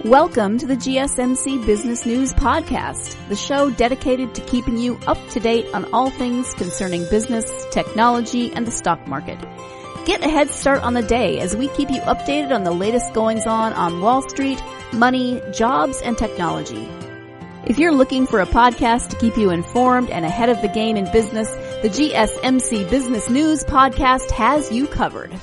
Welcome to the GSMC Business News Podcast, the show dedicated to keeping you up to date on all things concerning business, technology, and the stock market. Get a head start on the day as we keep you updated on the latest goings-on Wall Street, money, jobs, and technology. If you're looking for a podcast to keep you informed and ahead of the game in business, the GSMC Business News Podcast has you covered.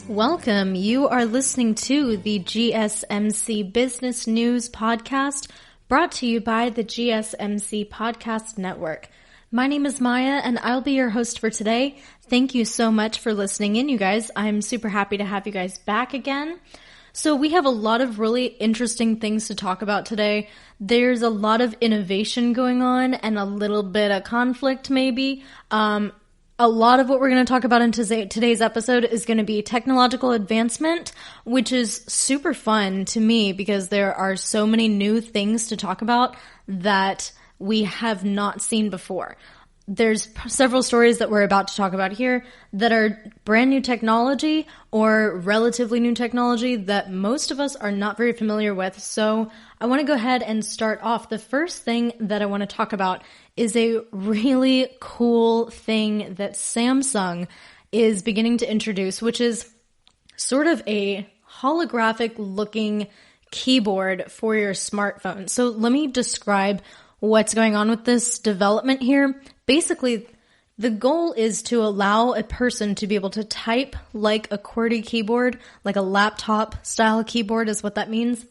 Welcome. You are listening to the GSMC Business News Podcast, brought to you by the GSMC Podcast Network. My name is Maya, and I'll be your host for today. Thank you so much for listening in, you guys. I'm super happy to have you guys back again. So we have a lot of really interesting things to talk about today. There's a lot of innovation going on and a little bit of conflict maybe. A lot of what we're going to talk about in today's episode is going to be technological advancement, which is super fun to me because there are so many new things to talk about that we have not seen before. There's several stories that we're about to talk about here that are brand new technology or relatively new technology that most of us are not very familiar with. So I want to go ahead and start off. The first thing that I want to talk about is a really cool thing that Samsung is beginning to introduce, which is sort of a holographic looking keyboard for your smartphone. So let me describe what's going on with this development here. Basically, the goal is to allow a person to be able to type like a QWERTY keyboard, like a laptop style keyboard is what that means,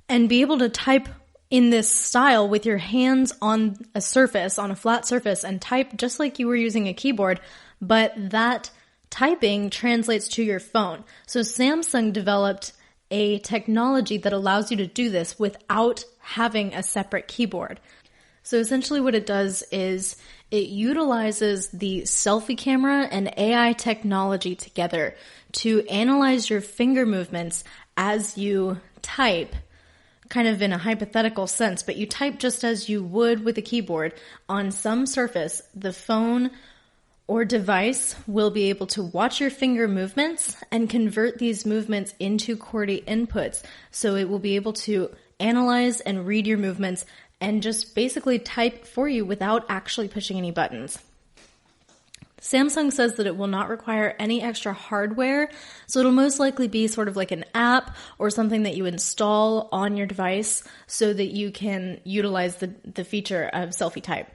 and be able to type in this style with your hands on a surface, on a flat surface, and type just like you were using a keyboard, but that typing translates to your phone. So Samsung developed a technology that allows you to do this without having a separate keyboard. So essentially what it does is it utilizes the selfie camera and AI technology together to analyze your finger movements as you type, kind of in a hypothetical sense, but you type just as you would with a keyboard on some surface. The phone or device will be able to watch your finger movements and convert these movements into QWERTY inputs. So it will be able to analyze and read your movements and just basically type for you without actually pushing any buttons. Samsung says that it will not require any extra hardware, so it'll most likely be sort of like an app or something that you install on your device so that you can utilize the feature of selfie type.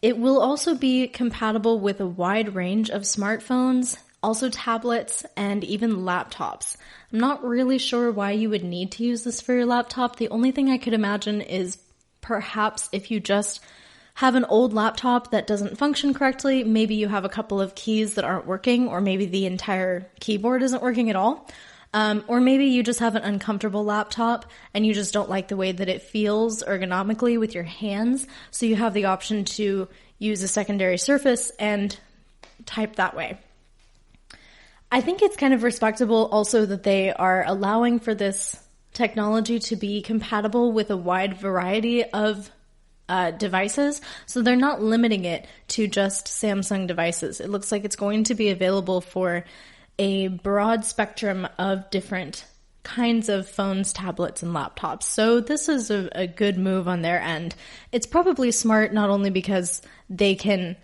It will also be compatible with a wide range of smartphones, also tablets, and even laptops. I'm not really sure why you would need to use this for your laptop. The only thing I could imagine is perhaps if you just have an old laptop that doesn't function correctly, maybe you have a couple of keys that aren't working, or maybe the entire keyboard isn't working at all. Or maybe you just have an uncomfortable laptop and you just don't like the way that it feels ergonomically with your hands. So you have the option to use a secondary surface and type that way. I think it's kind of respectable also that they are allowing for this technology to be compatible with a wide variety of devices. So they're not limiting it to just Samsung devices. It looks like it's going to be available for a broad spectrum of different kinds of phones, tablets, and laptops. So this is a good move on their end. It's probably smart not only because they can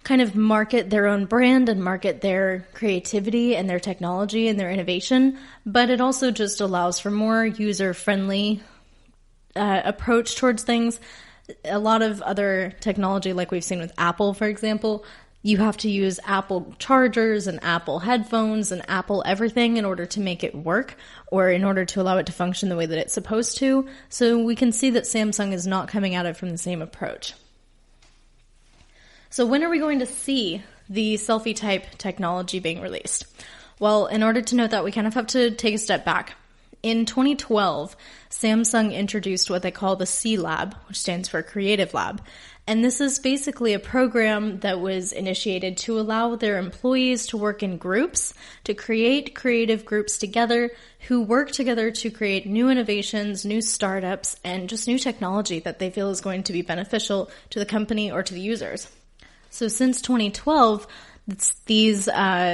kind of market their own brand and market their creativity and their technology and their innovation, but it also just allows for more user-friendly approach towards things. A lot of other technology, like we've seen with Apple, for example, you have to use Apple chargers and Apple headphones and Apple everything in order to make it work or in order to allow it to function the way that it's supposed to. So we can see that Samsung is not coming at it from the same approach. So when are we going to see the selfie type technology being released? Well, in order to note that, we kind of have to take a step back. In 2012, Samsung introduced what they call the C Lab, which stands for Creative Lab. And this is basically a program that was initiated to allow their employees to work in groups, to create creative groups together who work together to create new innovations, new startups, and just new technology that they feel is going to be beneficial to the company or to the users. So since 2012, these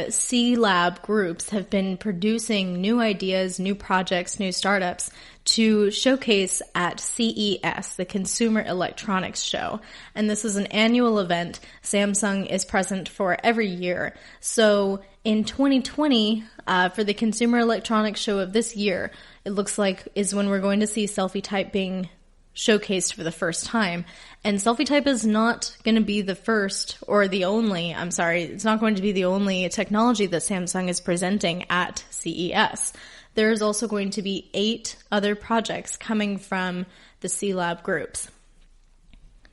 C Lab groups have been producing new ideas, new projects, new startups to showcase at CES, the Consumer Electronics Show. And this is an annual event Samsung is present for every year. So in 2020, for the Consumer Electronics Show of this year, it looks like is when we're going to see selfie type being showcased for the first time. And selfie type is not going to be the first or the only, it's not going to be the only technology that Samsung is presenting at CES. There is also going to be 8 other projects coming from the C Lab groups.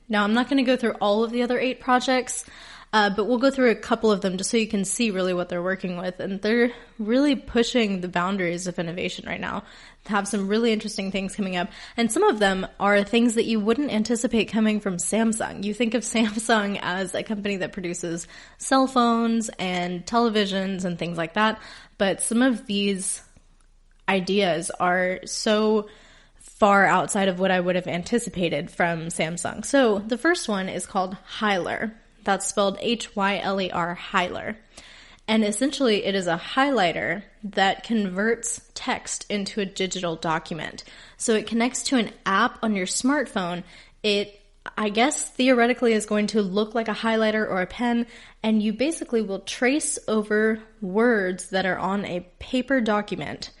Now, I'm not going to go through all of the other 8 projects, but we'll go through a couple of them just so you can see really what they're working with. And they're really pushing the boundaries of innovation right now. They have some really interesting things coming up. And some of them are things that you wouldn't anticipate coming from Samsung. You think of Samsung as a company that produces cell phones and televisions and things like that. But some of these ideas are so far outside of what I would have anticipated from Samsung. So the first one is called Hyler. That's spelled Hyler, Hyler. And essentially it is a highlighter that converts text into a digital document. So it connects to an app on your smartphone. It, I guess, theoretically is going to look like a highlighter or a pen, and you basically will trace over words that are on a paper document.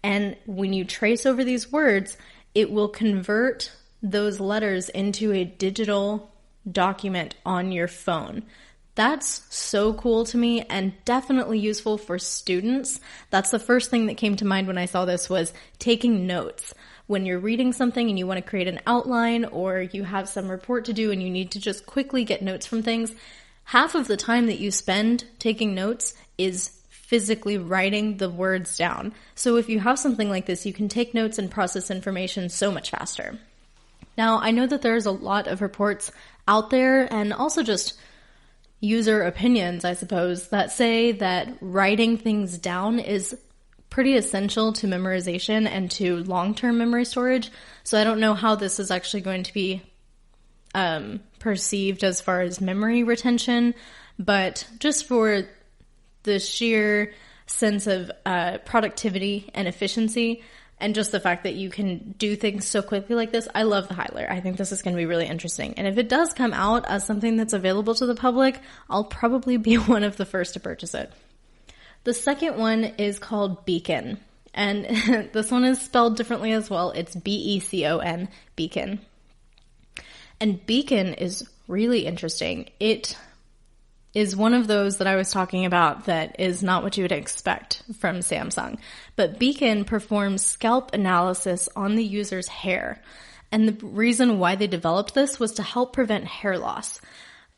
And when you trace over these words, it will convert those letters into a digital document on your phone. That's so cool to me and definitely useful for students. That's the first thing that came to mind when I saw this was taking notes. When you're reading something and you want to create an outline or you have some report to do and you need to just quickly get notes from things, half of the time that you spend taking notes is physically writing the words down. So if you have something like this, you can take notes and process information so much faster. Now, I know that there's a lot of reports out there and also just user opinions, I suppose, that say that writing things down is pretty essential to memorization and to long-term memory storage. So I don't know how this is actually going to be perceived as far as memory retention, but just for the sheer sense of productivity and efficiency, and just the fact that you can do things so quickly like this, I love the Hyler. I think this is going to be really interesting. And if it does come out as something that's available to the public, I'll probably be one of the first to purchase it. The second one is called Beacon. And this one is spelled differently as well. It's B-E-C-O-N, Beacon. And Beacon is really interesting. It is one of those that I was talking about that is not what you would expect from Samsung. But Beacon performs scalp analysis on the user's hair. And the reason why they developed this was to help prevent hair loss.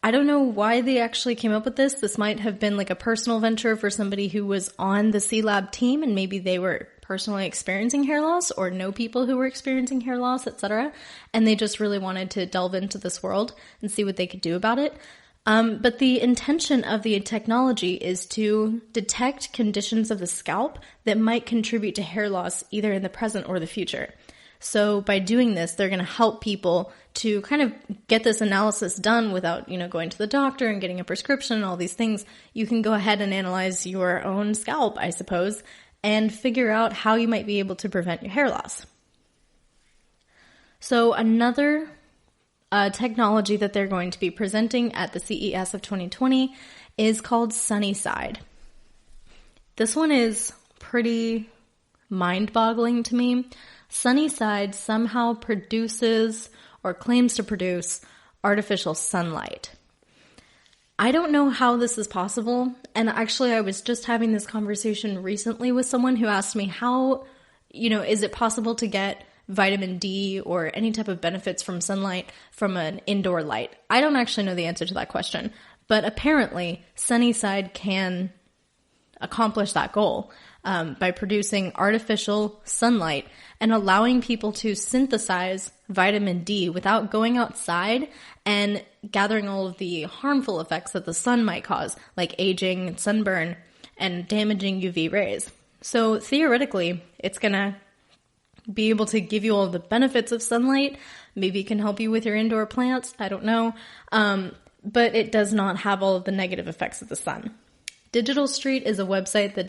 I don't know why they actually came up with this. This might have been like a personal venture for somebody who was on the C Lab team and maybe they were personally experiencing hair loss or know people who were experiencing hair loss, etc. And they just really wanted to delve into this world and see what they could do about it. But the intention of the technology is to detect conditions of the scalp that might contribute to hair loss either in the present or the future. So by doing this, they're going to help people to kind of get this analysis done without, going to the doctor and getting a prescription and all these things. You can go ahead and analyze your own scalp, I suppose, and figure out how you might be able to prevent your hair loss. So another technology that they're going to be presenting at the CES of 2020 is called Sunnyside. This one is pretty mind-boggling to me. Sunnyside somehow produces or claims to produce artificial sunlight. I don't know how this is possible, and actually I was just having this conversation recently with someone who asked me how, is it possible to get vitamin D or any type of benefits from sunlight from an indoor light? I don't actually know the answer to that question, but apparently Sunnyside can accomplish that goal. by producing artificial sunlight and allowing people to synthesize vitamin D without going outside and gathering all of the harmful effects that the sun might cause, like aging and sunburn and damaging UV rays. So theoretically, it's going to be able to give you all the benefits of sunlight. Maybe it can help you with your indoor plants. I don't know. But it does not have all of the negative effects of the sun. Digital Street is a website that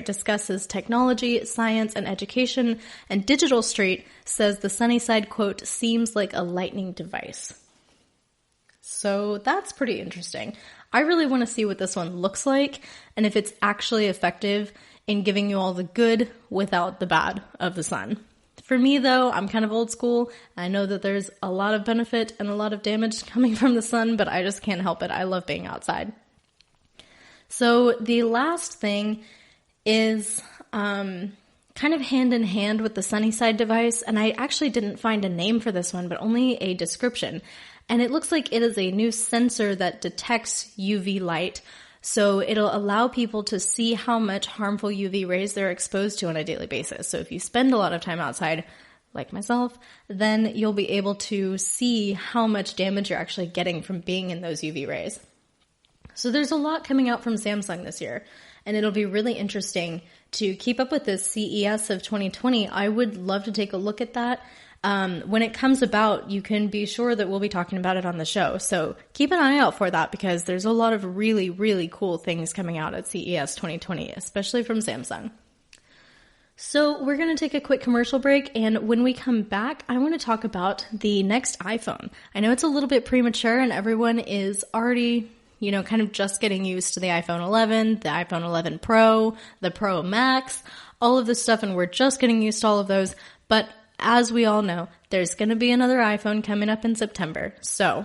discusses technology, science, and education. And Digital Street says the Sunnyside, quote, seems like a lightning device. So that's pretty interesting. I really want to see what this one looks like and if it's actually effective in giving you all the good without the bad of the sun. For me, though, I'm kind of old school. I know that there's a lot of benefit and a lot of damage coming from the sun, but I just can't help it. I love being outside. So the last thing is kind of hand in hand with the Sunnyside device, and I actually didn't find a name for this one, but only a description. And it looks like it is a new sensor that detects UV light. So it'll allow people to see how much harmful UV rays they're exposed to on a daily basis. So if you spend a lot of time outside, like myself, then you'll be able to see how much damage you're actually getting from being in those UV rays. So there's a lot coming out from Samsung this year, and it'll be really interesting to keep up with this CES of 2020. I would love to take a look at that. When it comes about, you can be sure that we'll be talking about it on the show. So keep an eye out for that because there's a lot of really, really cool things coming out at CES 2020, especially from Samsung. So we're going to take a quick commercial break, and when we come back, I want to talk about the next iPhone. I know it's a little bit premature and everyone is already, kind of just getting used to the iPhone 11, the iPhone 11 Pro, the Pro Max, all of this stuff, and we're just getting used to all of those. But as we all know, there's going to be another iPhone coming up in September. So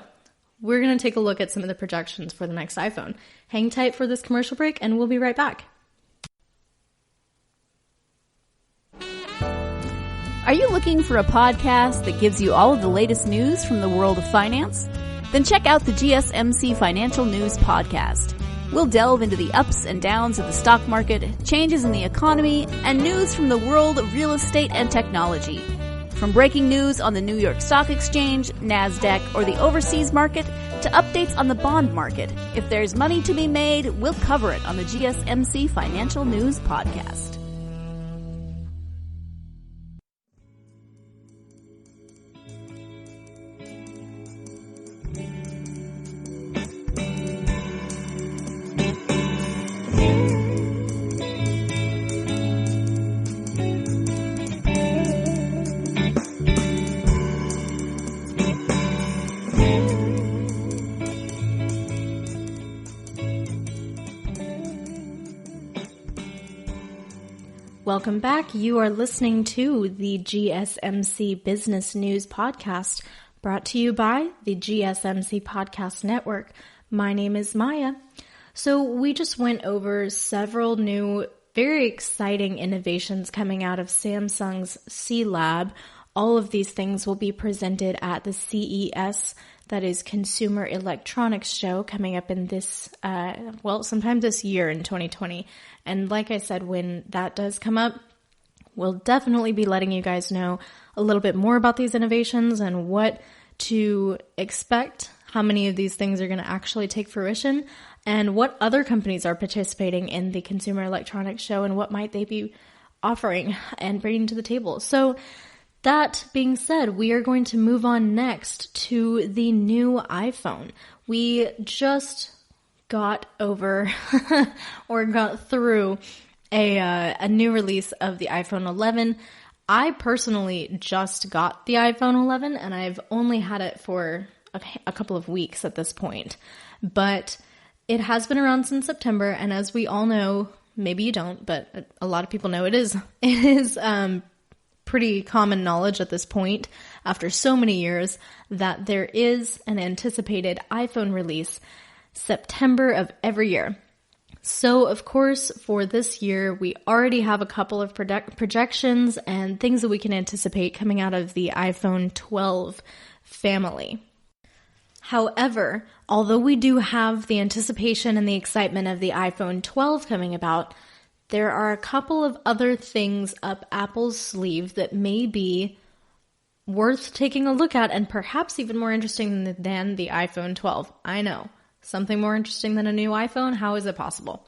we're going to take a look at some of the projections for the next iPhone. Hang tight for this commercial break, and we'll be right back. Are you looking for a podcast that gives you all of the latest news from the world of finance? Then check out the GSMC Financial News Podcast. We'll delve into the ups and downs of the stock market, changes in the economy, and news from the world of real estate and technology. From breaking news on the New York Stock Exchange, NASDAQ, or the overseas market, to updates on the bond market, if there's money to be made, we'll cover it on the GSMC Financial News Podcast. Welcome back. You are listening to the GSMC Business News Podcast, brought to you by the GSMC Podcast Network. My name is Maya. So we just went over several new, very exciting innovations coming out of Samsung's C Lab. All of these things will be presented at the CES, that is Consumer Electronics Show, coming up in this, sometime this year in 2020. And like I said, when that does come up, we'll definitely be letting you guys know a little bit more about these innovations and what to expect, how many of these things are going to actually take fruition, and what other companies are participating in the Consumer Electronics Show and what might they be offering and bringing to the table. So that being said, we are going to move on next to the new iPhone. We just got over or got through a new release of the iPhone 11. I personally just got the iPhone 11 and I've only had it for a couple of weeks at this point. But it has been around since September, and as we all know, maybe you don't, but a lot of people know it is pretty common knowledge at this point, after so many years, that there is an anticipated iPhone release September of every year. So, of course, for this year, we already have a couple of projections and things that we can anticipate coming out of the iPhone 12 family. However, although we do have the anticipation and the excitement of the iPhone 12 coming about, there are a couple of other things up Apple's sleeve that may be worth taking a look at and perhaps even more interesting than the iPhone 12. I know. Something more interesting than a new iPhone? How is it possible?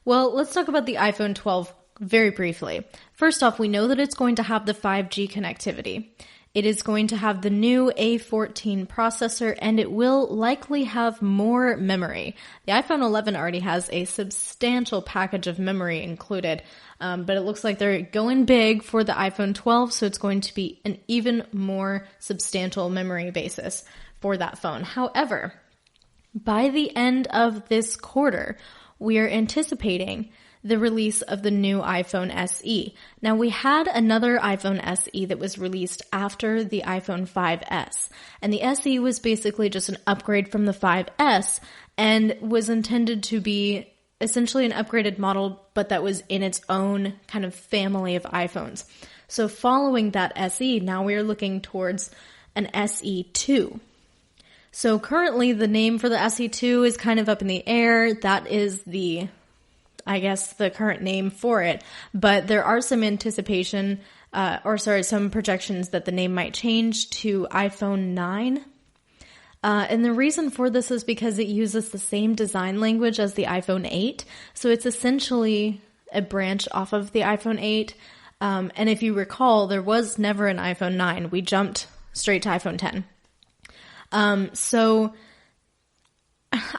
Well, let's talk about the iPhone 12 very briefly. First off, we know that it's going to have the 5G connectivity. It is going to have the new A14 processor, and it will likely have more memory. The iPhone 11 already has a substantial package of memory included, but it looks like they're going big for the iPhone 12, so it's going to be an even more substantial memory basis for that phone. However, by the end of this quarter, we are anticipating the release of the new iPhone SE. Now, we had another iPhone SE that was released after the iPhone 5S, and the SE was basically just an upgrade from the 5S and was intended to be essentially an upgraded model, but that was in its own kind of family of iPhones. So following that SE, now we are looking towards an SE2. So currently the name for the SE2 is kind of up in the air. That is the current name for it, but there are some some projections that the name might change to iPhone 9. And the reason for this is because it uses the same design language as the iPhone 8. So it's essentially a branch off of the iPhone 8. And if you recall, there was never an iPhone 9. We jumped straight to iPhone 10. So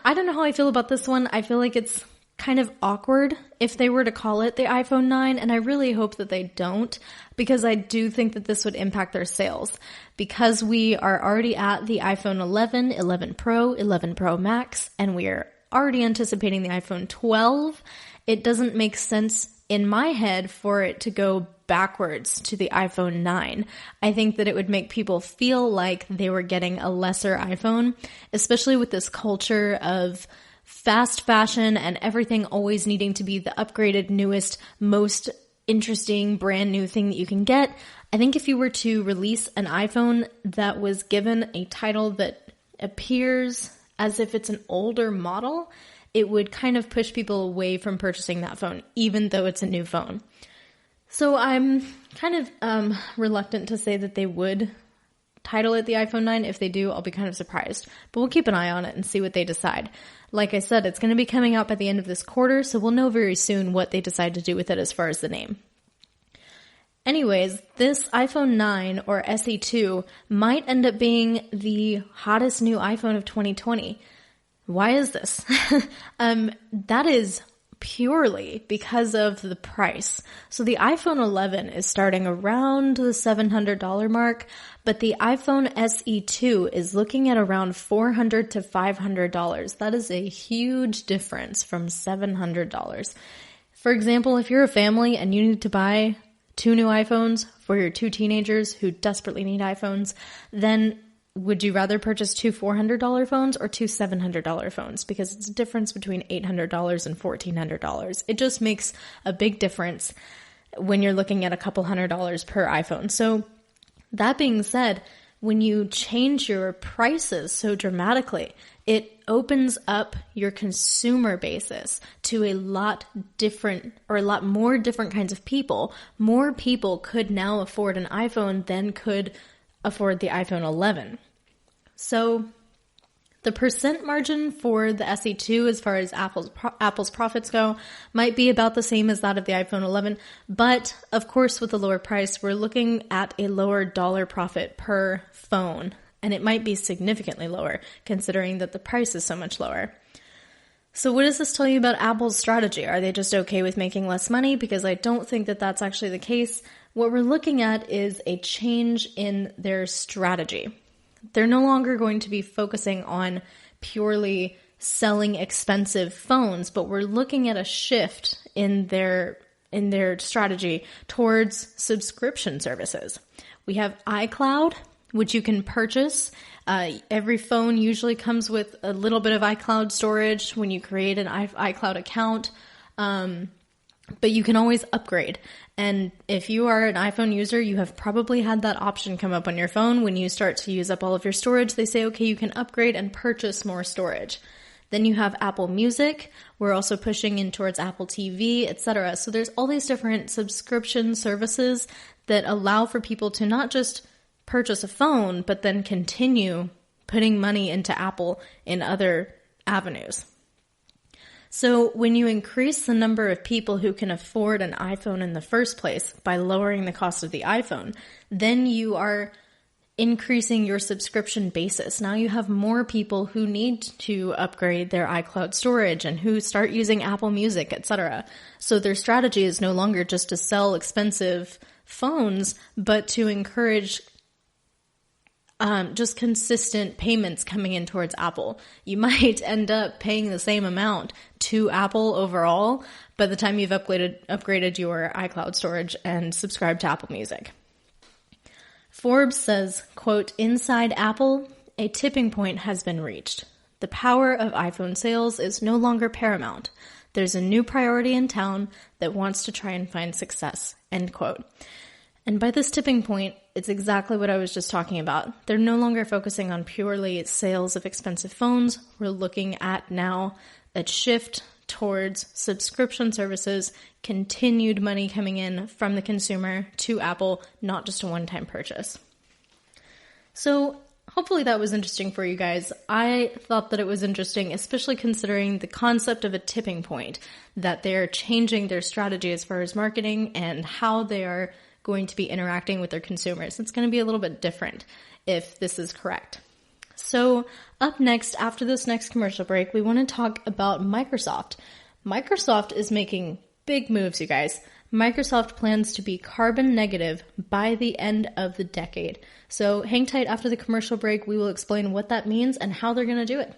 I don't know how I feel about this one. I feel like it's kind of awkward if they were to call it the iPhone 9, and I really hope that they don't, because I do think that this would impact their sales. Because we are already at the iPhone 11, 11 Pro, 11 Pro Max, and we are already anticipating the iPhone 12, it doesn't make sense in my head for it to go backwards to the iPhone 9. I think that it would make people feel like they were getting a lesser iPhone, especially with this culture of fast fashion and everything always needing to be the upgraded, newest, most interesting, brand new thing that you can get. I think if you were to release an iPhone that was given a title that appears as if it's an older model, it would kind of push people away from purchasing that phone, even though it's a new phone. So I'm kind of reluctant to say that they would title it the iPhone 9. If they do, I'll be kind of surprised. But we'll keep an eye on it and see what they decide. Like I said, it's going to be coming out by the end of this quarter, so we'll know very soon what they decide to do with it as far as the name. Anyways, this iPhone 9 or SE2 might end up being the hottest new iPhone of 2020. Why is this? That is purely because of the price. So the iPhone 11 is starting around the $700 mark, but the iPhone SE2 is looking at around $400 to $500. That is a huge difference from $700. For example, if you're a family and you need to buy 2 new iPhones for your 2 teenagers who desperately need iPhones, then would you rather purchase 2 $400 phones or 2 $700 phones? Because it's a difference between $800 and $1,400. It just makes a big difference when you're looking at a couple $100 per iPhone. So that being said, when you change your prices so dramatically, it opens up your consumer basis to a lot more different kinds of people. More people could now afford an iPhone than could afford the iPhone 11. So the percent margin for the SE2 as far as Apple's profits go might be about the same as that of the iPhone 11, but of course with the lower price, we're looking at a lower dollar profit per phone, and it might be significantly lower considering that the price is so much lower. So what does this tell you about Apple's strategy? Are they just okay with making less money? Because I don't think that that's actually the case. What we're looking at is a change in their strategy. They're no longer going to be focusing on purely selling expensive phones, but we're looking at a shift in their strategy towards subscription services. We have iCloud, which you can purchase. Every phone usually comes with a little bit of iCloud storage when you create an iCloud account, but you can always upgrade. And if you are an iPhone user, you have probably had that option come up on your phone. When you start to use up all of your storage, they say, okay, you can upgrade and purchase more storage. Then you have Apple Music. We're also pushing in towards Apple TV, etc. So there's all these different subscription services that allow for people to not just purchase a phone, but then continue putting money into Apple in other avenues. So when you increase the number of people who can afford an iPhone in the first place by lowering the cost of the iPhone, then you are increasing your subscription basis. Now you have more people who need to upgrade their iCloud storage and who start using Apple Music, etc. So their strategy is no longer just to sell expensive phones, but to encourage just consistent payments coming in towards Apple. You might end up paying the same amount to Apple overall by the time you've upgraded your iCloud storage and subscribed to Apple Music. Forbes says, quote, "Inside Apple, a tipping point has been reached. The power of iPhone sales is no longer paramount. There's a new priority in town that wants to try and find success," end quote. And by this tipping point, it's exactly what I was just talking about. They're no longer focusing on purely sales of expensive phones. We're looking at now a shift towards subscription services, continued money coming in from the consumer to Apple, not just a one-time purchase. So hopefully that was interesting for you guys. I thought that it was interesting, especially considering the concept of a tipping point, that they're changing their strategy as far as marketing and how they are going to be interacting with their consumers. It's going to be a little bit different if this is correct. So up next, after this next commercial break, we want to talk about Microsoft. Microsoft is making big moves, you guys. Microsoft plans to be carbon negative by the end of the decade. So hang tight after the commercial break. We will explain what that means and how they're going to do it.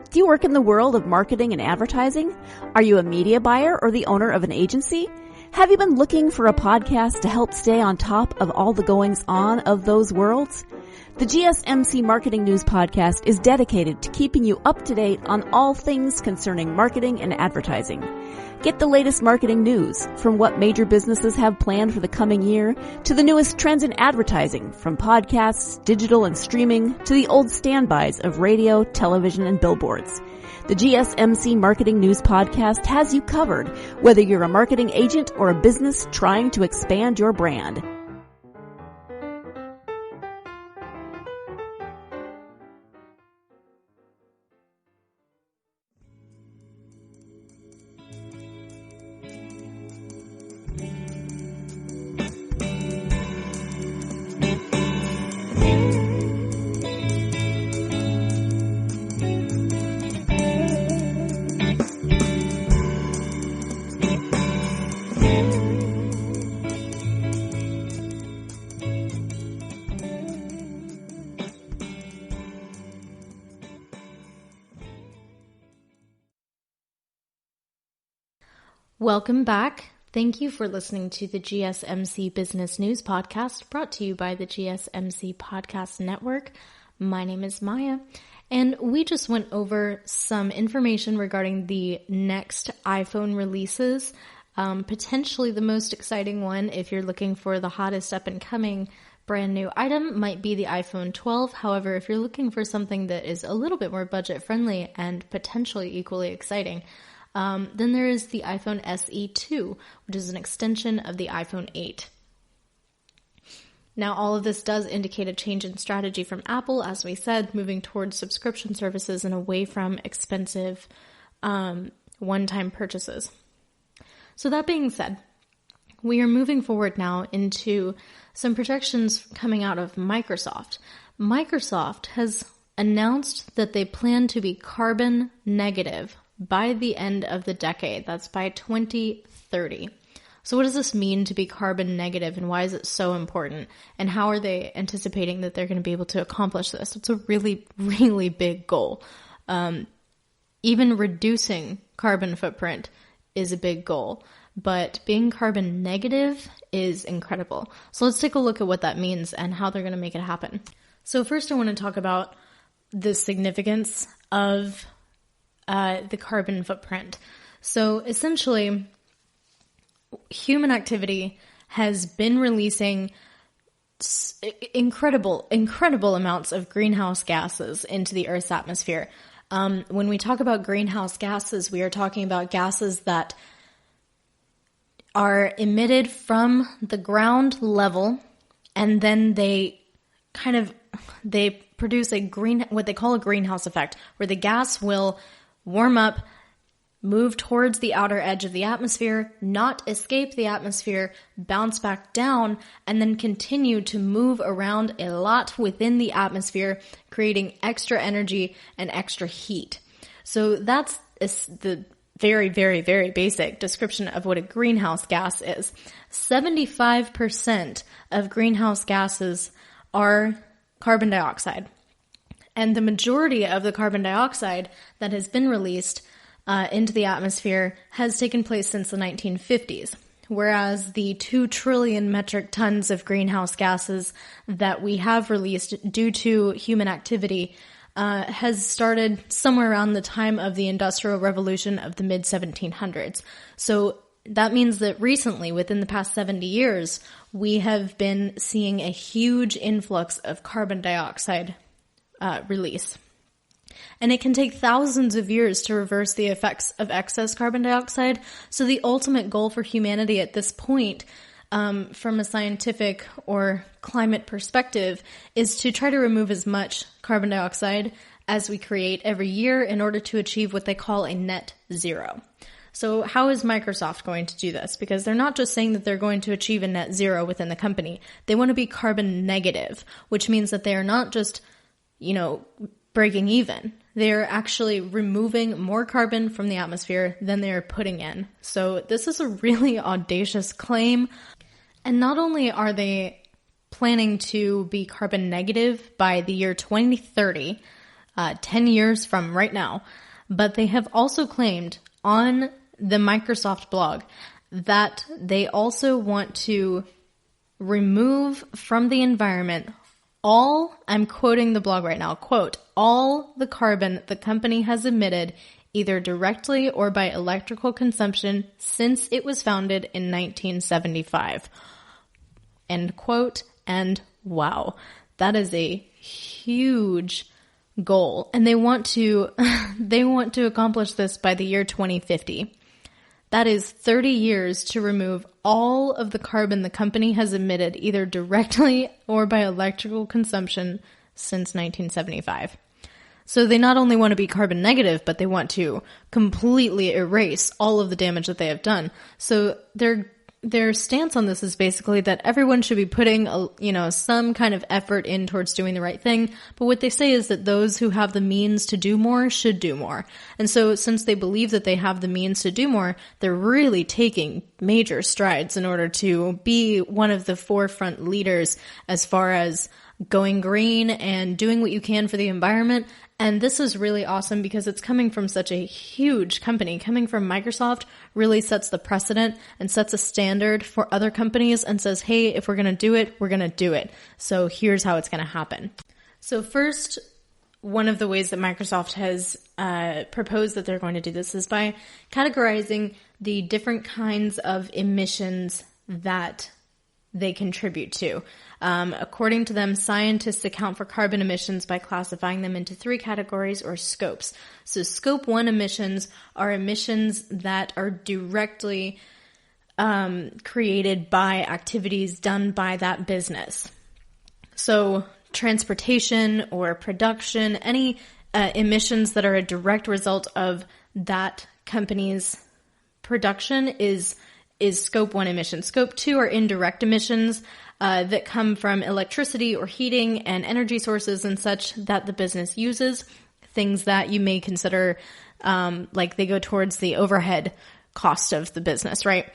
Do you work in the world of marketing and advertising? Are you a media buyer or the owner of an agency? Have you been looking for a podcast to help stay on top of all the goings-on of those worlds? The GSMC Marketing News Podcast is dedicated to keeping you up to date on all things concerning marketing and advertising. Get the latest marketing news, from what major businesses have planned for the coming year to the newest trends in advertising, from podcasts, digital and streaming, to the old standbys of radio, television, and billboards. The GSMC Marketing News Podcast has you covered, whether you're a marketing agent or a business trying to expand your brand. Welcome back. Thank you for listening to the GSMC Business News Podcast, brought to you by the GSMC Podcast Network. My name is Maya, and we just went over some information regarding the next iPhone releases. Potentially the most exciting one, if you're looking for the hottest up-and-coming brand new item, might be the iPhone 12. However, if you're looking for something that is a little bit more budget-friendly and potentially equally exciting, then there is the iPhone SE 2, which is an extension of the iPhone 8. Now, all of this does indicate a change in strategy from Apple, as we said, moving towards subscription services and away from expensive one-time purchases. So that being said, we are moving forward now into some projections coming out of Microsoft. Microsoft has announced that they plan to be carbon negative by the end of the decade. That's by 2030. So what does this mean to be carbon negative, and why is it so important? And how are they anticipating that they're going to be able to accomplish this? It's a really, really big goal. Even reducing carbon footprint is a big goal, but being carbon negative is incredible. So let's take a look at what that means and how they're going to make it happen. So first I want to talk about the significance of the carbon footprint. So essentially, human activity has been releasing incredible amounts of greenhouse gases into the Earth's atmosphere. When we talk about greenhouse gases, we are talking about gases that are emitted from the ground level, and then they produce what they call a greenhouse effect, where the gas will warm up, move towards the outer edge of the atmosphere, not escape the atmosphere, bounce back down, and then continue to move around a lot within the atmosphere, creating extra energy and extra heat. So that's the very, very, very basic description of what a greenhouse gas is. 75% of greenhouse gases are carbon dioxide. And the majority of the carbon dioxide that has been released into the atmosphere has taken place since the 1950s, whereas the 2 trillion metric tons of greenhouse gases that we have released due to human activity has started somewhere around the time of the Industrial Revolution of the mid-1700s. So that means that recently, within the past 70 years, we have been seeing a huge influx of carbon dioxide release. And it can take thousands of years to reverse the effects of excess carbon dioxide. So the ultimate goal for humanity at this point, from a scientific or climate perspective, is to try to remove as much carbon dioxide as we create every year in order to achieve what they call a net zero. So how is Microsoft going to do this? Because they're not just saying that they're going to achieve a net zero within the company. They want to be carbon negative, which means that they are not just, breaking even. They're actually removing more carbon from the atmosphere than they're putting in. So this is a really audacious claim. And not only are they planning to be carbon negative by the year 2030, 10 years from right now, but they have also claimed on the Microsoft blog that they also want to remove from the environment I'm quoting the blog right now, quote, all the carbon the company has emitted either directly or by electrical consumption since it was founded in 1975. End quote. And wow, that is a huge goal. And they want to accomplish this by the year 2050. That is 30 years to remove all of the carbon the company has emitted either directly or by electrical consumption since 1975. So they not only want to be carbon negative, but they want to completely erase all of the damage that they have done. So their stance on this is basically that everyone should be putting some kind of effort in towards doing the right thing. But what they say is that those who have the means to do more should do more. And so since they believe that they have the means to do more, they're really taking major strides in order to be one of the forefront leaders as far as going green and doing what you can for the environment. And this is really awesome because it's coming from such a huge company. Coming from Microsoft really sets the precedent and sets a standard for other companies and says, hey, if we're going to do it, we're going to do it. So here's how it's going to happen. So first, one of the ways that Microsoft has proposed that they're going to do this is by categorizing the different kinds of emissions that they contribute to. According to them, scientists account for carbon emissions by classifying them into 3 categories or scopes. So scope 1 emissions are emissions that are directly created by activities done by that business. So transportation or production, any emissions that are a direct result of that company's production is scope 1 emissions. Scope 2 are indirect emissions that come from electricity or heating and energy sources and such that the business uses. Things that you may consider like they go towards the overhead cost of the business, right?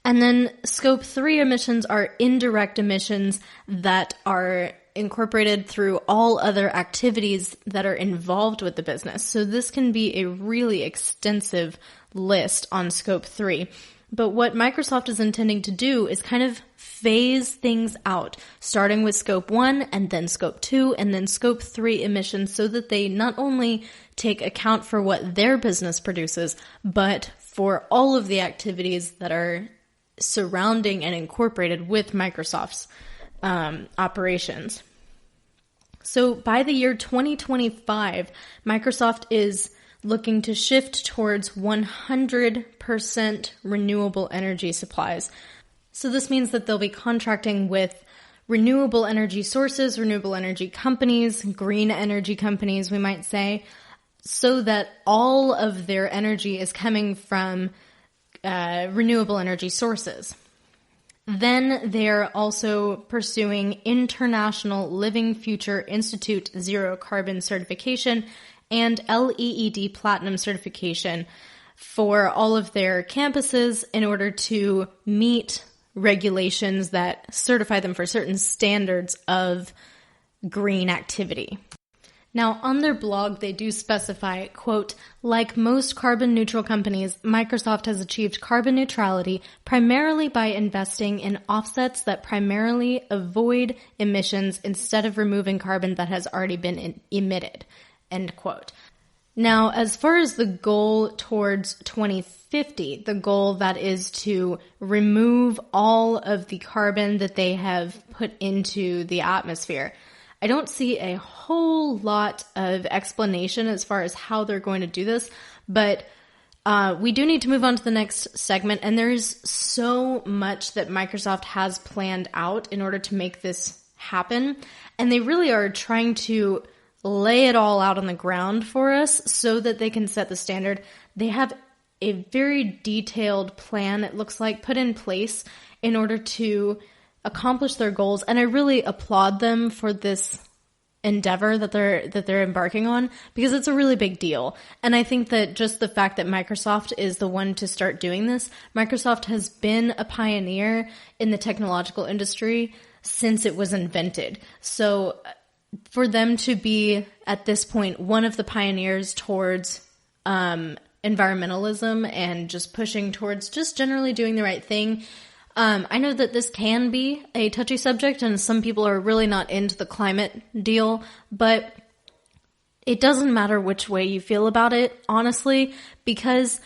And then scope 3 emissions are indirect emissions that are incorporated through all other activities that are involved with the business. So this can be a really extensive list on scope 3. But what Microsoft is intending to do is kind of phase things out, starting with scope 1 and then scope 2 and then scope 3 emissions so that they not only take account for what their business produces, but for all of the activities that are surrounding and incorporated with Microsoft's operations. So by the year 2025, Microsoft is looking to shift towards 100% renewable energy supplies. So this means that they'll be contracting with renewable energy sources, renewable energy companies, green energy companies, we might say, so that all of their energy is coming from renewable energy sources. Then they're also pursuing International Living Future Institute Zero Carbon Certification and LEED Platinum Certification for all of their campuses in order to meet regulations that certify them for certain standards of green activity. Now, on their blog, they do specify, quote, like most carbon neutral companies, Microsoft has achieved carbon neutrality primarily by investing in offsets that primarily avoid emissions instead of removing carbon that has already been emitted, end quote. Now, as far as the goal towards 2050, the goal that is to remove all of the carbon that they have put into the atmosphere, I don't see a whole lot of explanation as far as how they're going to do this, but we do need to move on to the next segment, and there's so much that Microsoft has planned out in order to make this happen, and they really are trying to lay it all out on the ground for us so that they can set the standard. They have a very detailed plan, it looks like, put in place in order to accomplish their goals, and I really applaud them for this endeavor that they're embarking on, because it's a really big deal. And I think that just the fact that Microsoft is the one to start doing this, Microsoft has been a pioneer in the technological industry since it was invented. So for them to be at this point one of the pioneers towards environmentalism and just pushing towards just generally doing the right thing. I know that this can be a touchy subject and some people are really not into the climate deal, but it doesn't matter which way you feel about it, honestly, because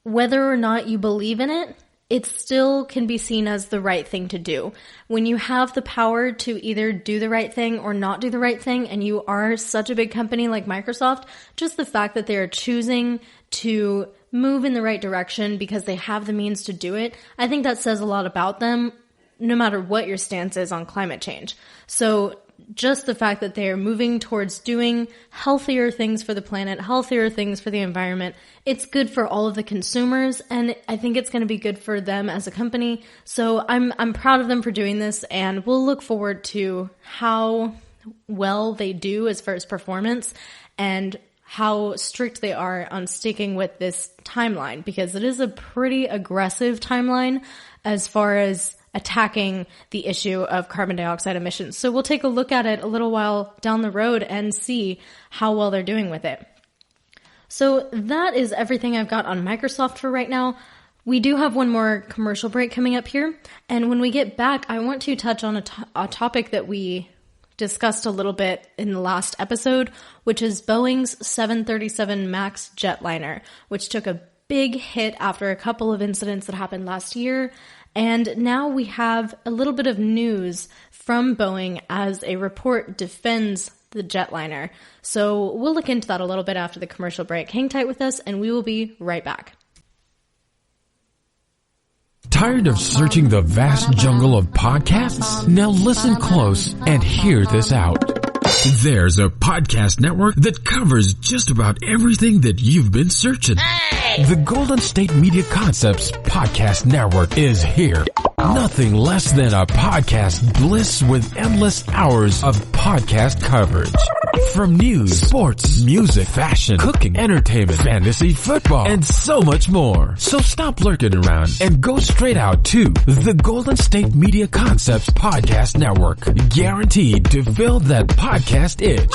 whether or not you believe in it, it still can be seen as the right thing to do. When you have the power to either do the right thing or not do the right thing, and you are such a big company like Microsoft, just the fact that they are choosing to move in the right direction because they have the means to do it, I think that says a lot about them, no matter what your stance is on climate change. So just the fact that they are moving towards doing healthier things for the planet, healthier things for the environment, it's good for all of the consumers, and I think it's going to be good for them as a company. So I'm proud of them for doing this, and we'll look forward to how well they do as far as performance and how strict they are on sticking with this timeline, because it is a pretty aggressive timeline as far as attacking the issue of carbon dioxide emissions. So we'll take a look at it a little while down the road and see how well they're doing with it. So that is everything I've got on Microsoft for right now. We do have one more commercial break coming up here. And when we get back, I want to touch on a topic that we discussed a little bit in the last episode, which is Boeing's 737 Max Jetliner, which took a big hit after a couple of incidents that happened last year. And now we have a little bit of news from Boeing as a report defends the jetliner. So we'll look into that a little bit after the commercial break. Hang tight with us and we will be right back. Tired of searching the vast jungle of podcasts? Now listen close and hear this out. There's a podcast network that covers just about everything that you've been searching. The Golden State Media Concepts Podcast Network is here. Nothing less than a podcast bliss with endless hours of podcast coverage. From news, sports, music, fashion, cooking, entertainment, fantasy, football, and so much more. So stop lurking around and go straight out to the Golden State Media Concepts Podcast Network. Guaranteed to fill that podcast itch.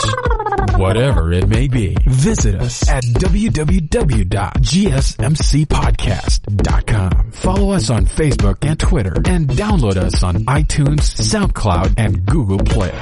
Whatever it may be. Visit us at www.gsmcpodcast.com. Follow us on Facebook and Twitter, and download us on iTunes, SoundCloud, and Google Play.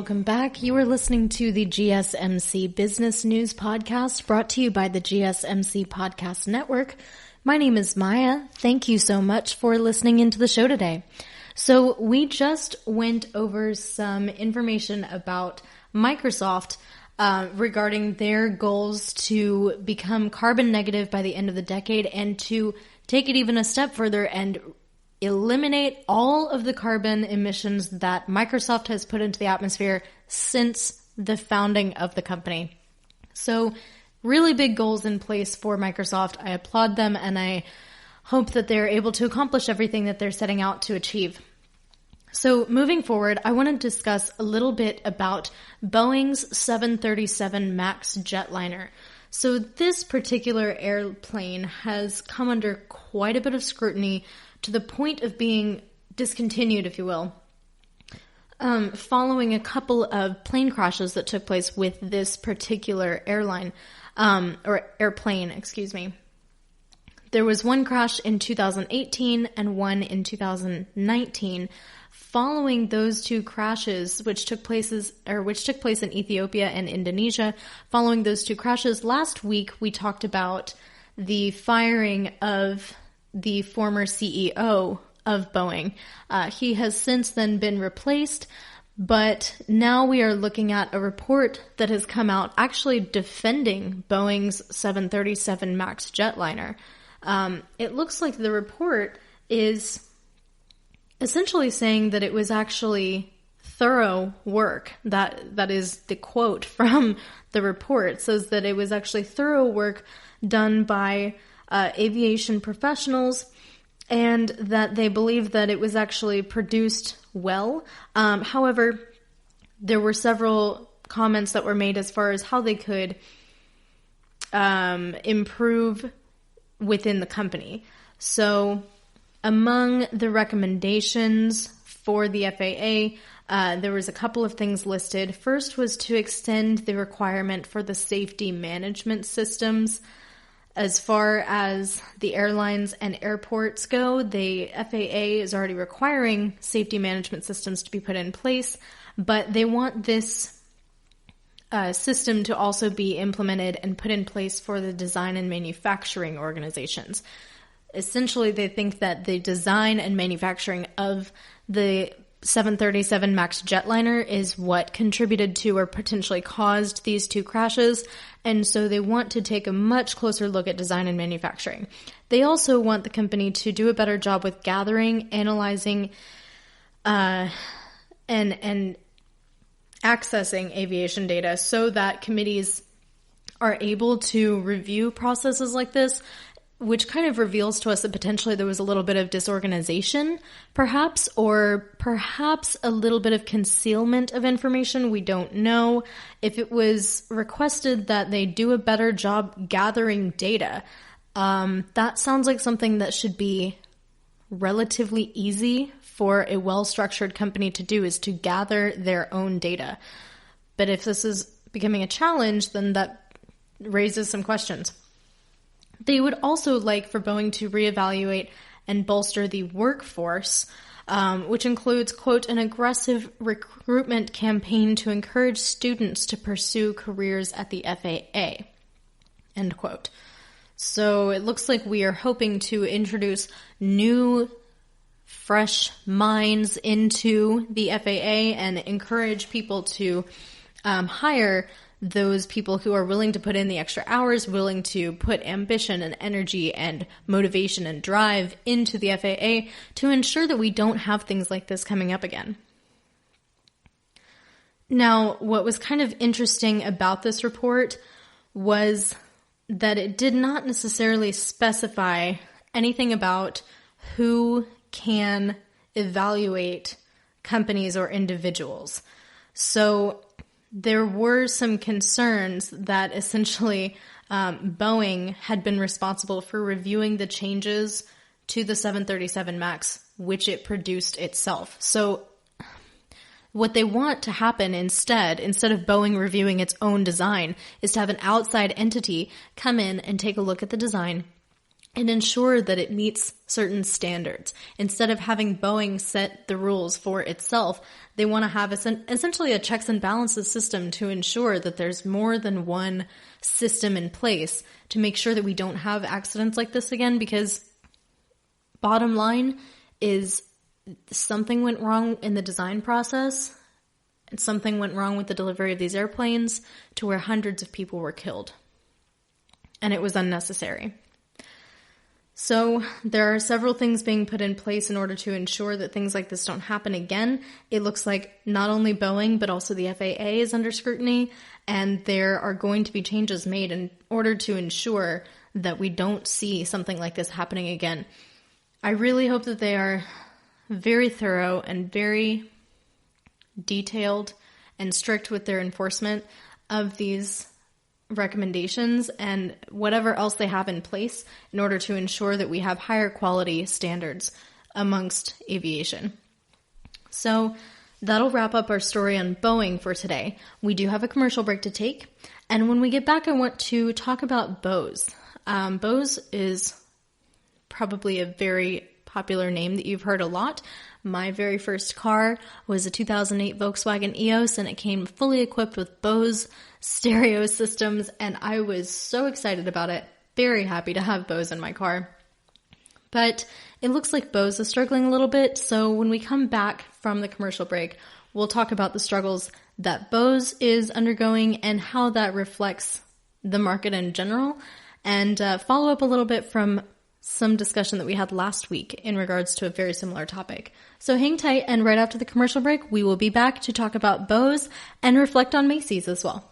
welcome back. You are listening to the GSMC Business News Podcast, brought to you by the GSMC Podcast Network. My name is Maya. Thank you so much for listening into the show today. So we just went over some information about Microsoft regarding their goals to become carbon negative by the end of the decade and to take it even a step further and eliminate all of the carbon emissions that Microsoft has put into the atmosphere since the founding of the company. So really big goals in place for Microsoft. I applaud them and I hope that they're able to accomplish everything that they're setting out to achieve. So moving forward, I want to discuss a little bit about Boeing's 737 Max Jetliner. So this particular airplane has come under quite a bit of scrutiny to the point of being discontinued, if you will, following a couple of plane crashes that took place with this particular airplane. There was one crash in 2018 and one in 2019. Following those two crashes, which took place in Ethiopia and Indonesia, following those two crashes, last week we talked about the firing of the former CEO of Boeing. He has since then been replaced, but now we are looking at a report that has come out actually defending Boeing's 737 Max Jetliner. It looks like the report is essentially saying that it was actually thorough work. That is the quote from the report. It says that it was actually thorough work done by aviation professionals, and that they believe that it was actually produced well. However, there were several comments that were made as far as how they could improve within the company. So among the recommendations for the FAA, there was a couple of things listed. First was to extend the requirement for the safety management systems. As far as the airlines and airports go, the FAA is already requiring safety management systems to be put in place, but they want this system to also be implemented and put in place for the design and manufacturing organizations. Essentially, they think that the design and manufacturing of the 737 Max Jetliner is what contributed to or potentially caused these two crashes, and so they want to take a much closer look at design and manufacturing. They also want the company to do a better job with gathering, analyzing, and accessing aviation data so that committees are able to review processes like this, which kind of reveals to us that potentially there was a little bit of disorganization, perhaps, or perhaps a little bit of concealment of information. We don't know. If it was requested that they do a better job gathering data, that sounds like something that should be relatively easy for a well-structured company to do, is to gather their own data. But if this is becoming a challenge, then that raises some questions. They would also like for Boeing to reevaluate and bolster the workforce, which includes, quote, an aggressive recruitment campaign to encourage students to pursue careers at the FAA, end quote. So it looks like we are hoping to introduce new, fresh minds into the FAA and encourage people to hire those people who are willing to put in the extra hours, willing to put ambition and energy and motivation and drive into the FAA to ensure that we don't have things like this coming up again. Now, what was kind of interesting about this report was that it did not necessarily specify anything about who can evaluate companies or individuals. So there were some concerns that essentially Boeing had been responsible for reviewing the changes to the 737 MAX, which it produced itself. So what they want to happen instead of Boeing reviewing its own design, is to have an outside entity come in and take a look at the design, and ensure that it meets certain standards. Instead of having Boeing set the rules for itself, they want to have essentially a checks and balances system to ensure that there's more than one system in place to make sure that we don't have accidents like this again, because bottom line is something went wrong in the design process and something went wrong with the delivery of these airplanes to where hundreds of people were killed. And it was unnecessary. So there are several things being put in place in order to ensure that things like this don't happen again. It looks like not only Boeing, but also the FAA is under scrutiny, and there are going to be changes made in order to ensure that we don't see something like this happening again. I really hope that they are very thorough and very detailed and strict with their enforcement of these recommendations and whatever else they have in place in order to ensure that we have higher quality standards amongst aviation. So that'll wrap up our story on Boeing for today. We do have a commercial break to take, and when we get back, I want to talk about Bose. Bose is probably a very popular name that you've heard a lot. My very first car was a 2008 Volkswagen EOS, and it came fully equipped with Bose stereo systems, and I was so excited about it. Very happy to have Bose in my car. But it looks like Bose is struggling a little bit, so when we come back from the commercial break, we'll talk about the struggles that Bose is undergoing and how that reflects the market in general, and follow up a little bit from some discussion that we had last week in regards to a very similar topic. So hang tight, and right after the commercial break, we will be back to talk about Bose and reflect on Macy's as well.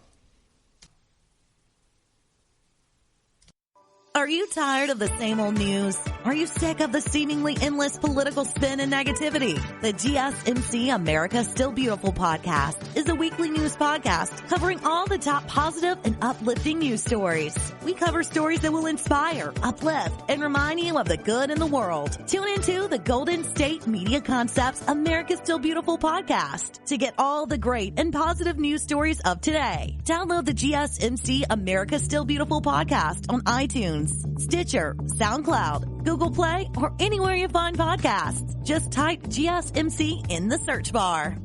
Are you tired of the same old news? Are you sick of the seemingly endless political spin and negativity? The GSMC America Still Beautiful podcast is a weekly news podcast covering all the top positive and uplifting news stories. We cover stories that will inspire, uplift, and remind you of the good in the world. Tune into the Golden State Media Concepts America Still Beautiful podcast to get all the great and positive news stories of today. Download the GSMC America Still Beautiful podcast on iTunes, Stitcher, SoundCloud, Google Play, or anywhere you find podcasts. Just type GSMC in the search bar.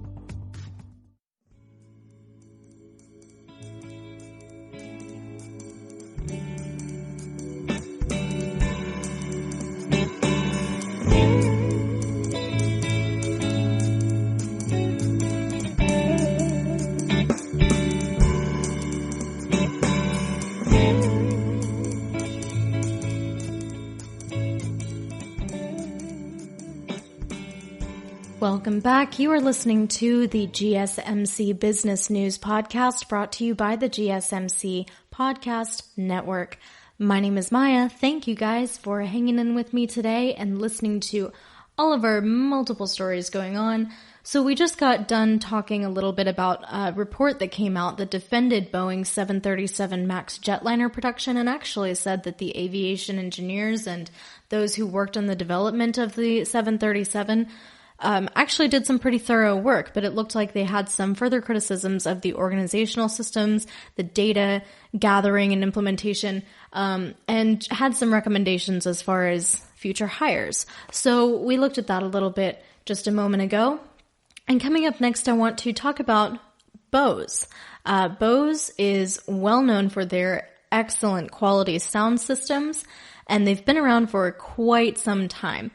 Welcome back. You are listening to the GSMC Business News Podcast, brought to you by the GSMC Podcast Network. My name is Maya. Thank you guys for hanging in with me today and listening to all of our multiple stories going on. So we just got done talking a little bit about a report that came out that defended Boeing's 737 Max Jetliner production, and actually said that the aviation engineers and those who worked on the development of the 737 actually did some pretty thorough work, but it looked like they had some further criticisms of the organizational systems, the data gathering and implementation, and had some recommendations as far as future hires. So we looked at that a little bit just a moment ago. And coming up next, I want to talk about Bose. Bose is well known for their excellent quality sound systems, and they've been around for quite some time.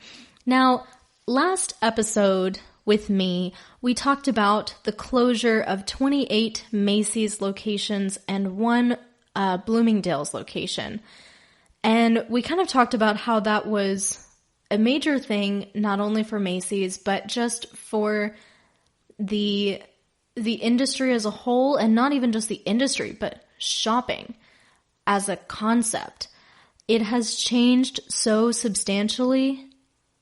Now, last episode with me, we talked about the closure of 28 Macy's locations and one Bloomingdale's location. And we kind of talked about how that was a major thing, not only for Macy's, but just for the industry as a whole, and not even just the industry, but shopping as a concept. It has changed so substantially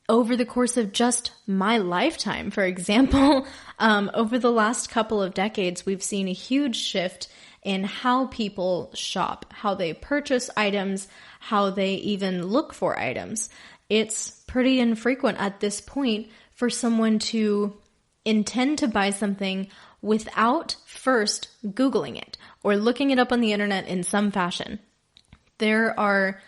over the course of just my lifetime. For example, over the last couple of decades, we've seen a huge shift in how people shop, how they purchase items, how they even look for items. It's pretty infrequent at this point for someone to intend to buy something without first Googling it or looking it up on the internet in some fashion. There are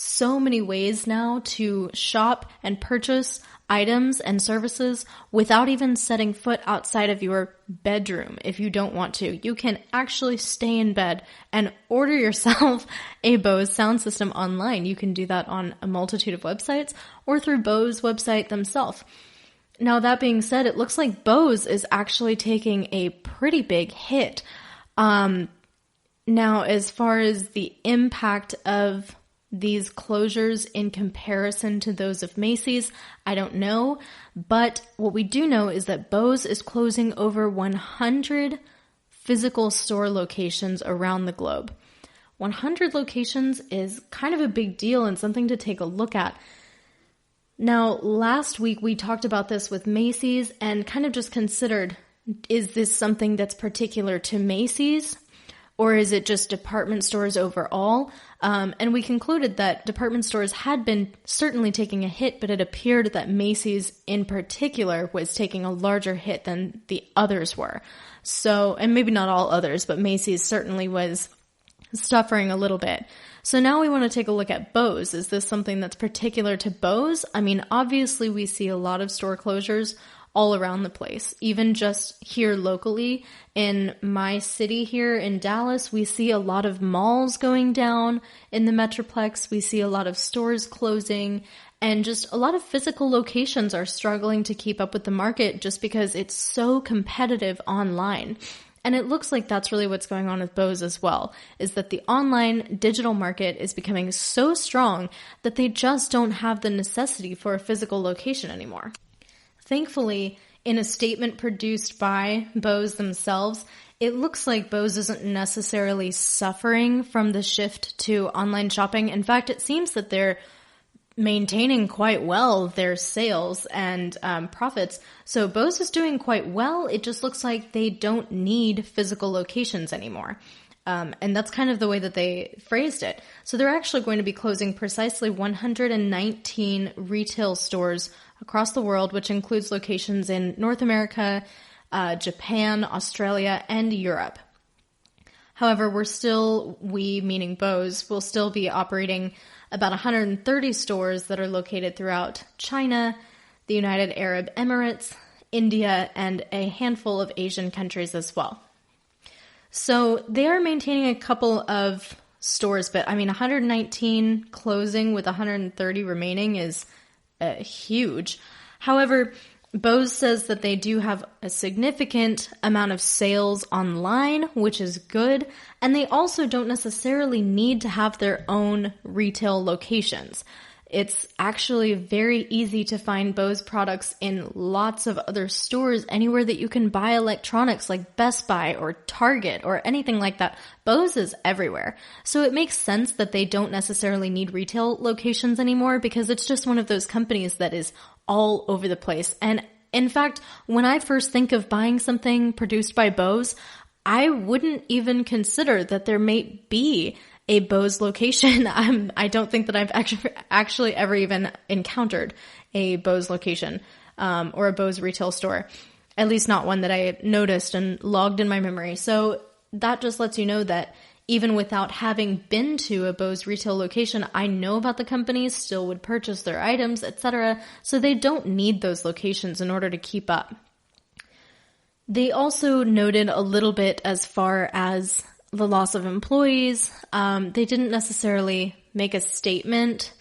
so many ways now to shop and purchase items and services without even setting foot outside of your bedroom if you don't want to. You can actually stay in bed and order yourself a Bose sound system online. You can do that on a multitude of websites or through Bose website themselves. Now, that being said, it looks like Bose is actually taking a pretty big hit. Now, as far as the impact of these closures in comparison to those of Macy's, I don't know. But what we do know is that Bose is closing over 100 physical store locations around the globe. 100 locations is kind of a big deal and something to take a look at. Now, last week we talked about this with Macy's and kind of just considered, is this something that's particular to Macy's? Or is it just department stores overall? And we concluded that department stores had been certainly taking a hit, but it appeared that Macy's in particular was taking a larger hit than the others were. So, and maybe not all others, but Macy's certainly was suffering a little bit. So now we want to take a look at Bose. Is this something that's particular to Bose? I mean, obviously we see a lot of store closures all around the place. Even just here locally in my city here in Dallas, we see a lot of malls going down in the Metroplex. We see a lot of stores closing, and just a lot of physical locations are struggling to keep up with the market just because it's so competitive online. And it looks like that's really what's going on with Bose as well, is that the online digital market is becoming so strong that they just don't have the necessity for a physical location anymore. Thankfully, in a statement produced by Bose themselves, it looks like Bose isn't necessarily suffering from the shift to online shopping. In fact, it seems that they're maintaining quite well their sales and profits. So Bose is doing quite well. It just looks like they don't need physical locations anymore. And that's kind of the way that they phrased it. So they're actually going to be closing precisely 119 retail stores across the world, which includes locations in North America, Japan, Australia, and Europe. However, we meaning Bose, will still be operating about 130 stores that are located throughout China, the United Arab Emirates, India, and a handful of Asian countries as well. So they are maintaining a couple of stores, but I mean 119 closing with 130 remaining is huge. However, Bose says that they do have a significant amount of sales online, which is good, and they also don't necessarily need to have their own retail locations. It's actually very easy to find Bose products in lots of other stores, anywhere that you can buy electronics like Best Buy or Target or anything like that. Bose is everywhere. So it makes sense that they don't necessarily need retail locations anymore because it's just one of those companies that is all over the place. And in fact, when I first think of buying something produced by Bose, I wouldn't even consider that there may be a Bose location. I don't think that I've actually ever even encountered a Bose location or a Bose retail store, at least not one that I noticed and logged in my memory. So that just lets you know that even without having been to a Bose retail location, I know about the companies, still would purchase their items, etc. So they don't need those locations in order to keep up. They also noted a little bit as far as the loss of employees. They didn't necessarily make a statement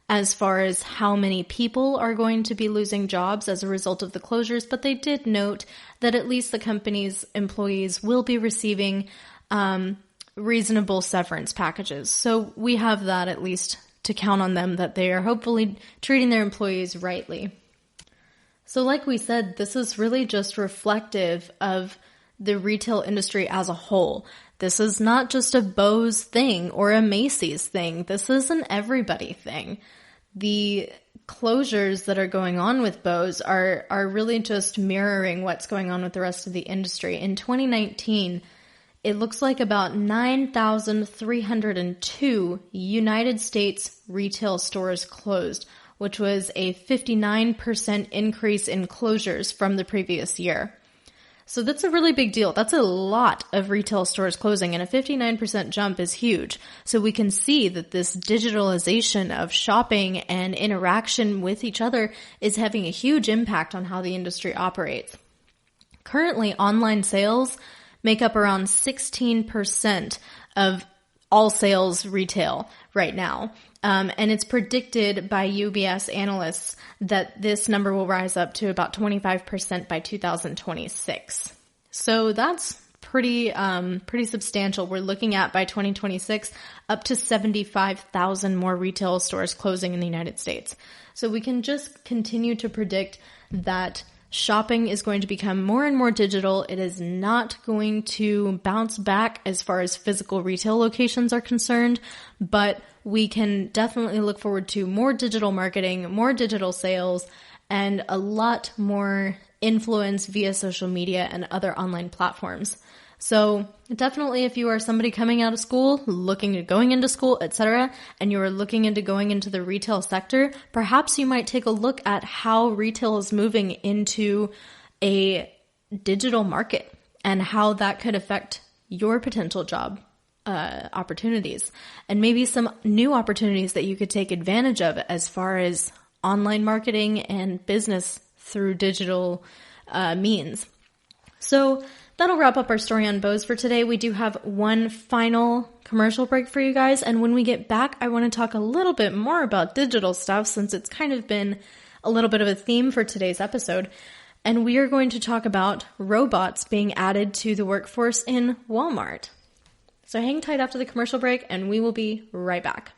as far as how many people are going to be losing jobs as a result of the closures, but they did note that at least the company's employees will be receiving reasonable severance packages. So we have that at least to count on them, that they are hopefully treating their employees rightly. So like we said, this is really just reflective of the retail industry as a whole. This is not just a Bose thing or a Macy's thing. This is an everybody thing. The closures that are going on with Bose are really just mirroring what's going on with the rest of the industry. In 2019, it looks like about 9,302 United States retail stores closed, which was a 59% increase in closures from the previous year. So that's a really big deal. That's a lot of retail stores closing, and a 59% jump is huge. So we can see that this digitalization of shopping and interaction with each other is having a huge impact on how the industry operates. Currently, online sales make up around 16% of all sales retail right now. And it's predicted by UBS analysts that this number will rise up to about 25% by 2026. So that's pretty substantial. We're looking at by 2026 up to 75,000 more retail stores closing in the United States. So we can just continue to predict that shopping is going to become more and more digital. It is not going to bounce back as far as physical retail locations are concerned, but we can definitely look forward to more digital marketing, more digital sales, and a lot more influence via social media and other online platforms. So definitely if you are somebody coming out of school, looking at going into school, etc., and you are looking into going into the retail sector, perhaps you might take a look at how retail is moving into a digital market and how that could affect your potential job opportunities, and maybe some new opportunities that you could take advantage of as far as online marketing and business through digital means. So that'll wrap up our story on Bose for today. We do have one final commercial break for you guys, and when we get back, I want to talk a little bit more about digital stuff since it's kind of been a little bit of a theme for today's episode. And we are going to talk about robots being added to the workforce in Walmart. So hang tight after the commercial break, and we will be right back.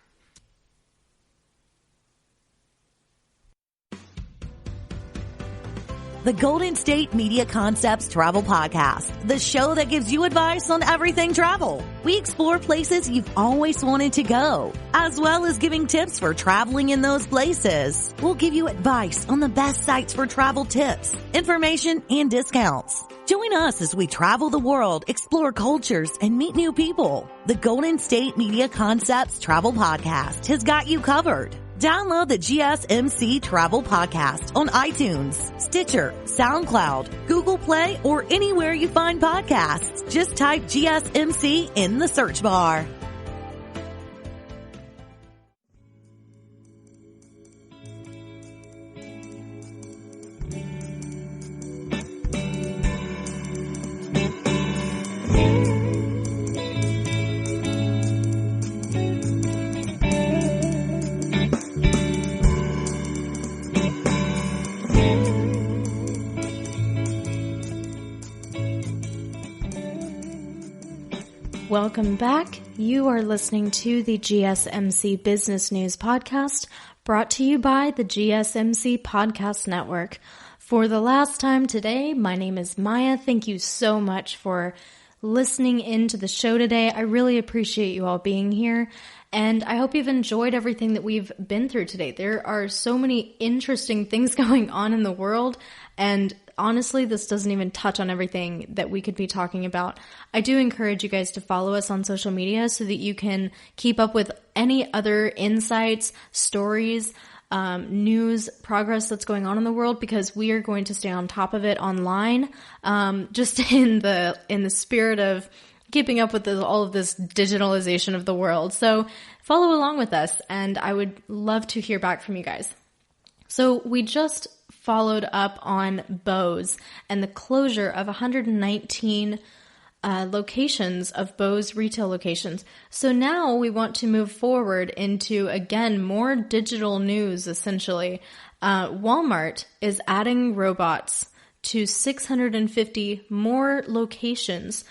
The Golden State Media Concepts Travel Podcast, the show that gives you advice on everything travel. We explore places you've always wanted to go, as well as giving tips for traveling in those places. We'll give you advice on the best sites for travel tips, information, and discounts. Join us as we travel the world, explore cultures, and meet new people. The Golden State Media Concepts Travel Podcast has got you covered. Download the GSMC Travel Podcast on iTunes, Stitcher, SoundCloud, Google Play, or anywhere you find podcasts. Just type GSMC in the search bar. Welcome back. You are listening to the GSMC Business News Podcast, brought to you by the GSMC Podcast Network. For the last time today, my name is Maya. Thank you so much for listening into the show today. I really appreciate you all being here, and I hope you've enjoyed everything that we've been through today. There are so many interesting things going on in the world, and honestly, this doesn't even touch on everything that we could be talking about. I do encourage you guys to follow us on social media so that you can keep up with any other insights, stories, news, progress that's going on in the world, because we are going to stay on top of it online, just in the spirit of keeping up with all of this digitalization of the world. So follow along with us, and I would love to hear back from you guys. So we just followed up on Bose and the closure of 119 locations of Bose retail locations. So now we want to move forward into, again, more digital news, essentially. Walmart is adding robots to 650 more locations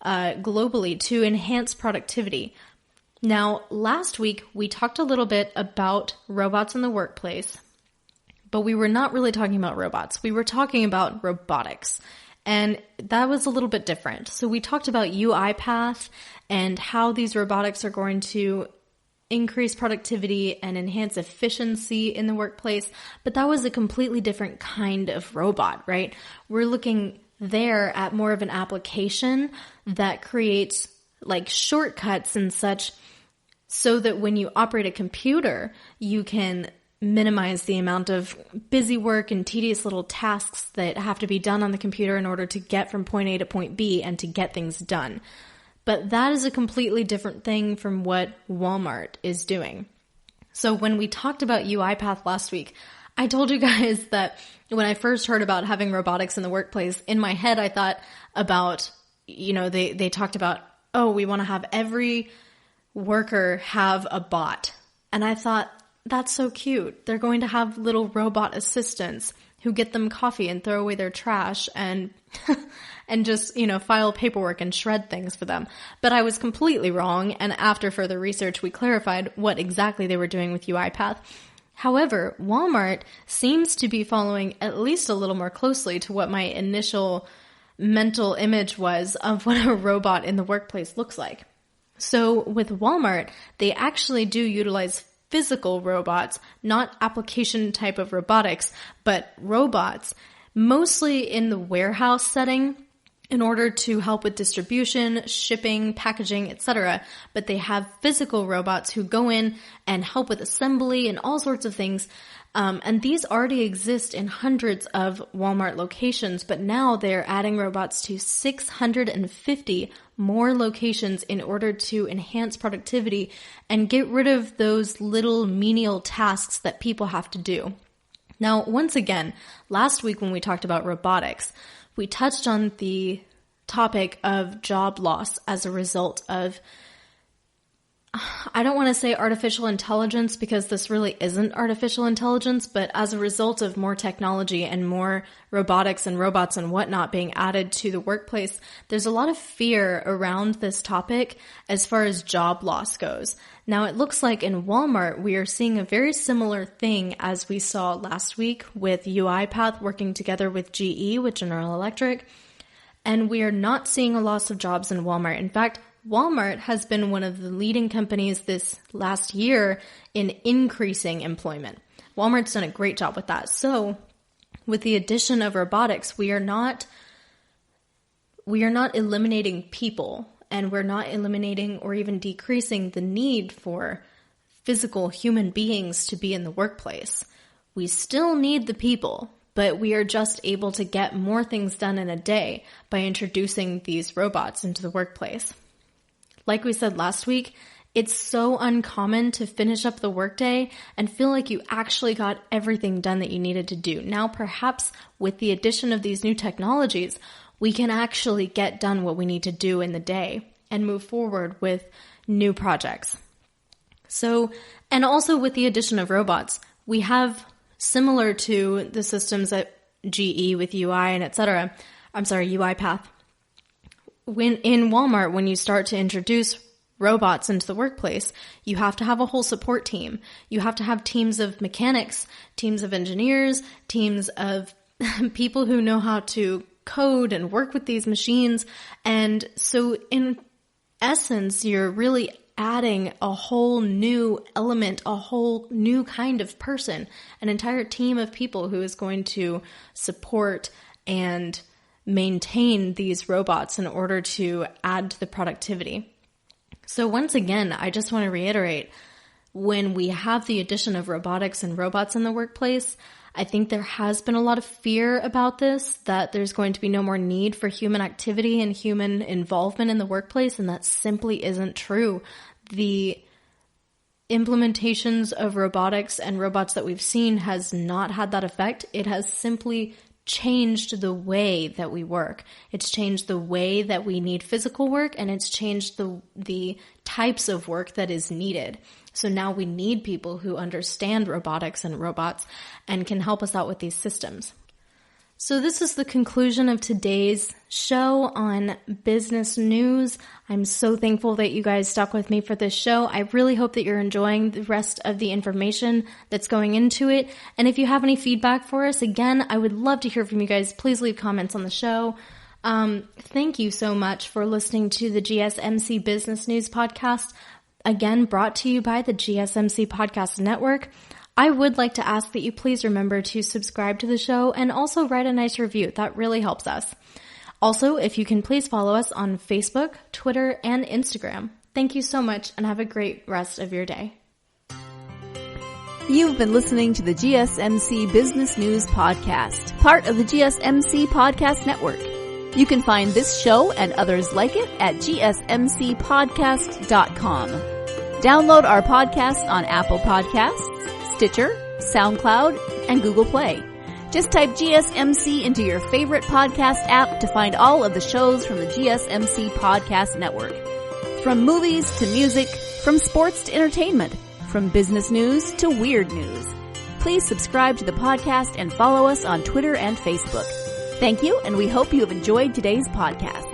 globally to enhance productivity. Now, last week, we talked a little bit about robots in the workplace, but we were not really talking about robots. We were talking about robotics, and that was a little bit different. So we talked about UiPath and how these robotics are going to increase productivity and enhance efficiency in the workplace, but that was a completely different kind of robot, right? We're looking there at more of an application that creates like shortcuts and such, so that when you operate a computer, you can minimize the amount of busy work and tedious little tasks that have to be done on the computer in order to get from point A to point B and to get things done. But that is a completely different thing from what Walmart is doing. So when we talked about UiPath last week, I told you guys that when I first heard about having robotics in the workplace, in my head I thought about, they talked about, we want to have every worker have a bot. And I thought, that's so cute. They're going to have little robot assistants who get them coffee and throw away their trash and and just, file paperwork and shred things for them. But I was completely wrong, and after further research, we clarified what exactly they were doing with UiPath. However, Walmart seems to be following at least a little more closely to what my initial mental image was of what a robot in the workplace looks like. So with Walmart, they actually do utilize physical robots, not application type of robotics, but robots, mostly in the warehouse setting in order to help with distribution, shipping, packaging, etc. But they have physical robots who go in and help with assembly and all sorts of things. And these already exist in hundreds of Walmart locations, but now they're adding robots to 650 more locations in order to enhance productivity and get rid of those little menial tasks that people have to do. Now, once again, last week when we talked about robotics, we touched on the topic of job loss as a result of, I don't want to say artificial intelligence because this really isn't artificial intelligence, but as a result of more technology and more robotics and robots and whatnot being added to the workplace, there's a lot of fear around this topic as far as job loss goes. Now, it looks like in Walmart, we are seeing a very similar thing as we saw last week with UiPath working together with GE, with General Electric, and we are not seeing a loss of jobs in Walmart. In fact, Walmart has been one of the leading companies this last year in increasing employment. Walmart's done a great job with that. So with the addition of robotics, we are not eliminating people, and we're not eliminating or even decreasing the need for physical human beings to be in the workplace. We still need the people, but we are just able to get more things done in a day by introducing these robots into the workplace. Like we said last week, it's so uncommon to finish up the workday and feel like you actually got everything done that you needed to do. Now, perhaps with the addition of these new technologies, we can actually get done what we need to do in the day and move forward with new projects. So, and also with the addition of robots, we have, similar to the systems at GE with UI and UiPath, in Walmart, when you start to introduce robots into the workplace, you have to have a whole support team. You have to have teams of mechanics, teams of engineers, teams of people who know how to code and work with these machines. And so in essence, you're really adding a whole new element, a whole new kind of person, an entire team of people who is going to support and maintain these robots in order to add to the productivity. So once again, I just want to reiterate, when we have the addition of robotics and robots in the workplace, I think there has been a lot of fear about this, that there's going to be no more need for human activity and human involvement in the workplace, and that simply isn't true. The implementations of robotics and robots that we've seen has not had that effect. It has simply changed the way that we work. It's changed the way that we need physical work, and it's changed the types of work that is needed. So now we need people who understand robotics and robots and can help us out with these systems. So this is the conclusion of today's show on business news. I'm so thankful that you guys stuck with me for this show. I really hope that you're enjoying the rest of the information that's going into it. And if you have any feedback for us, again, I would love to hear from you guys. Please leave comments on the show. Thank you so much for listening to the GSMC Business News Podcast. Again, brought to you by the GSMC Podcast Network. I would like to ask that you please remember to subscribe to the show and also write a nice review. That really helps us. Also, if you can please follow us on Facebook, Twitter, and Instagram. Thank you so much and have a great rest of your day. You've been listening to the GSMC Business News Podcast, part of the GSMC Podcast Network. You can find this show and others like it at gsmcpodcast.com. Download our podcast on Apple Podcasts, Stitcher, SoundCloud, and Google Play. Just type GSMC into your favorite podcast app to find all of the shows from the GSMC Podcast Network. From movies to music, from sports to entertainment, from business news to weird news. Please subscribe to the podcast and follow us on Twitter and Facebook. Thank you, and we hope you have enjoyed today's podcast.